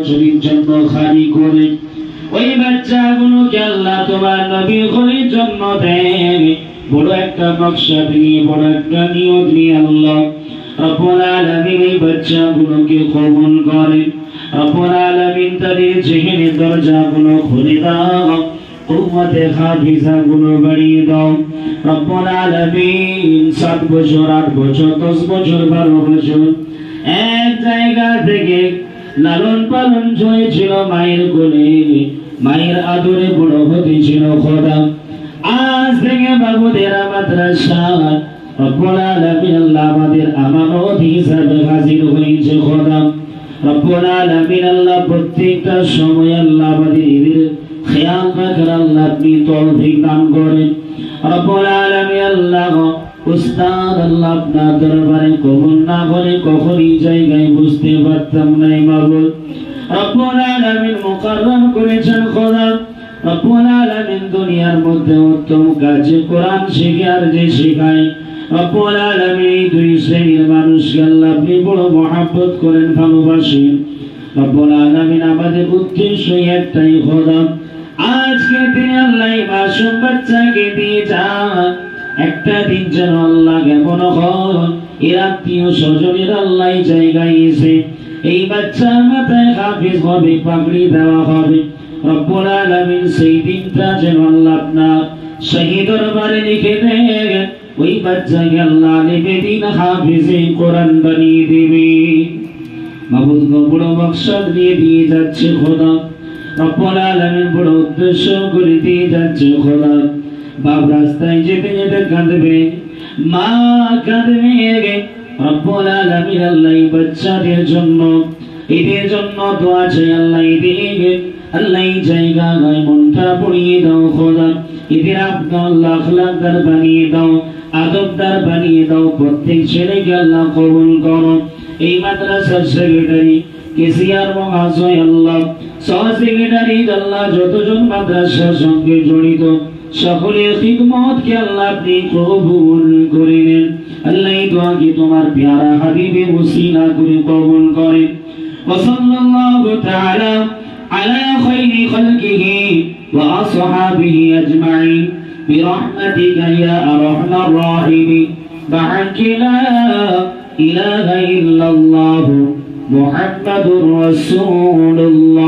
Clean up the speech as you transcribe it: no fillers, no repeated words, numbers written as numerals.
শরীর জন্য খালি করে ওই বাচ্চাগুলোকে আল্লাহ তোমার নবীর ঘরের জন্য দেন। বড় একটা নকশা নিয়ে, বড় একটা নিয়ত নিয়ে আল্লাহ রব্বুল আলামিন এই বাচ্চাগুলোকে কবুল করেন। রব্বুল আলামিন তাদের যেখানে দরজাগুলো খুলে দাও, উম্মতে হাফিজাগুলো বাড়িয়ে দাও। রব্বুল আলামিন 7 বছর, 8 বছর, 10 বছর, 12 বছর এক জায়গা থেকে লালন পালন হয়েছিল মায়ের কোলে, মায়ের আদরে বড় হতেছিল খোদা। আজ থেকে বাবুদের মাদ্রাসা রব্বুল আলামিন আল্লাহ আমাদের আমানত হিসাবে হাজির হয়েছে খোদা। রব্বুল আলামিন আল্লাহ প্রত্যেকটা সময় আল্লাহ আমাদের এদের খেয়াল রাখার আল্লাহ আপনি তৌফিক দান করেন। রব্বুল আলামিন আল্লাহ উস্তাদ আল্লাহ আপনার দরবারে কবুল না করে কখনই জায়গায় বুঝতে পারতাম না মাবুদ। রব্বুল আলামিন মুকাররম করেছেন খোদা। রব্বুল আলামিন দুনিয়ার মধ্যে উত্তম কাজ কোরআন শিখে আর যে শেখায়, রব্বুল আলামিন এই দুই শ্রেণীর মানুষকে আল্লাহ আপনি বড় মহব্বত করেন, ভালোবাসেন। রব্বুল আলামিন আমাদের উদ্দেশ্য একটাই খোদা, আজকে তিনি আল্লাহ মাসুম বাচ্চাকে দিয়ে যান, একটা দিন যেন আল্লাহ কেমন হয় এর আত্মীয় স্বজনের আল্লাহ জায়গায় এসে এই বাচ্চার মাথায় হাফিজ হবে, পাগড়ি দেওয়া হবে। রব্বুল আলামিন সেই দিনটা যেন আল্লাহ আপনার সহি দরবারে লিখে দেন, ওই বাচ্চাকে আল্লাহ আলিমে দিন হাফিজে কোরআন বানিয়ে দেবে। মাবুদ বড় মকসদ নিয়ে দিয়ে যাচ্ছে খোদা। রব্বুল আলামিন বড় উদ্দেশ্য করে দিয়ে যাচ্ছে খোদা। বাপ রাস্তায় যেতে যেতে কাঁদবে, মা কাঁদবে। রব্বুল আলামিন আল্লাহ এই বাচ্চাদের জন্য, এদের জন্য দোয়া চাই আল্লাহ এদের আল্লাহ এই জায়গায় মনটা পড়িয়ে দাও খোদা। এদের আল্লাহ আখলাকদার বানিয়ে দাও, আদবদার বানিয়ে দাও। প্রত্যেক ছেলেকে আল্লাহ কবুল করো। এই মাদ্রাসার সেক্রেটারি কেসিআর মহাশয় আল্লাহ, সহ সেক্রেটারি আল্লাহ, যতজন মাদ্রাসার সঙ্গে জড়িত সকলের খিদমতকে আল্লাহ আপনি কবুল করে নেন। আল্লাহ এই দোয়াকে তোমার প্যারা হাবিবের ওসিলা করে কবুল করেন। ওয়া সাল্লাল্লাহু তাআলা আলা খায়রি খালকিহি ওয়া আসহাবিহি আজমাইন বিরহমাতিকা ইয়া আরহামার রাহিমিন। বা'আকা লা ইলাহা ইল্লাল্লাহু মুহাম্মাদুর রাসূলুল্লাহ।